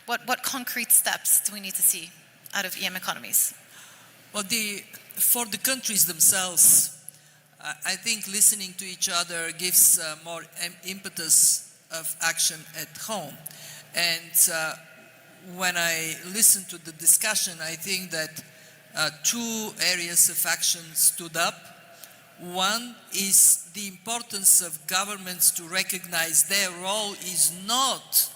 What concrete steps do we need to see out of EM economies? Well, for the countries themselves, I think listening to each other gives more impetus of action at home. And when I listen to the discussion, I think that two areas of action stood up. One is the importance of governments to recognize their role is not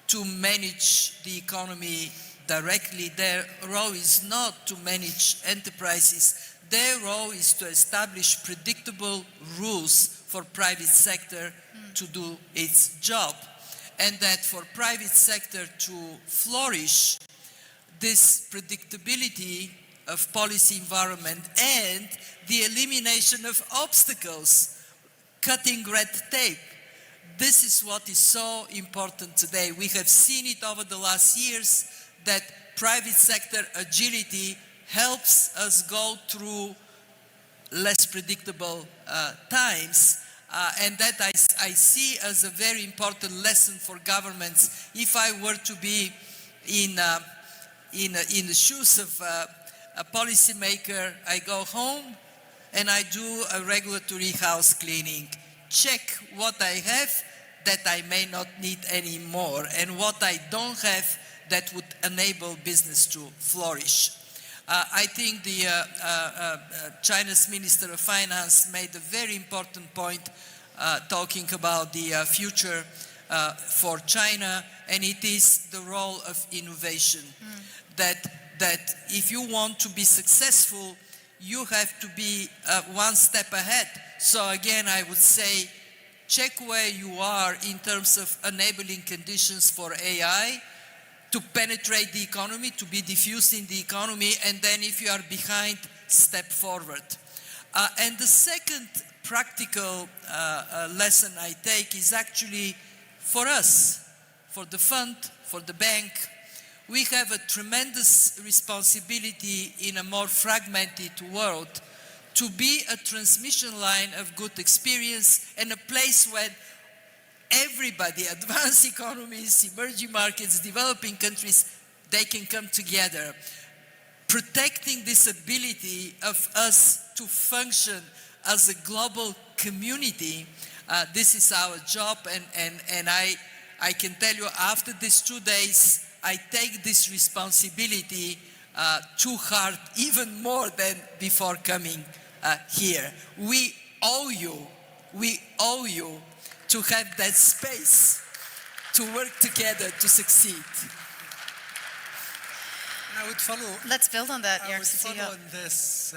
to manage the economy directly. Their role is not to manage enterprises. Their role is to establish predictable rules for private sector to do its job. And that for private sector to flourish, this predictability of policy environment and the elimination of obstacles, cutting red tape. This is what is so important today. We have seen it over the last years that private sector agility helps us go through less predictable times. And that I see as a very important lesson for governments. If I were to be in the shoes of a policymaker, I go home and I do a regulatory house cleaning. Check what I have that I may not need anymore, and what I don't have that would enable business to flourish. I think the China's Minister of Finance made a very important point talking about the future for China, and it is the role of innovation. That if you want to be successful, you have to be one step ahead. So again, I would say, check where you are in terms of enabling conditions for AI to penetrate the economy, to be diffused in the economy, and then if you are behind, step forward. And the second practical lesson I take is actually for us, for the fund, for the bank. We have a tremendous responsibility in a more fragmented world to be a transmission line of good experience and a place where everybody, advanced economies, emerging markets, developing countries, they can come together. Protecting this ability of us to function as a global community, this is our job, and I can tell you after these 2 days, I take this responsibility to heart even more than before coming here. We owe you to have that space to work together to succeed. I would follow. Let's build on that, I would follow on this.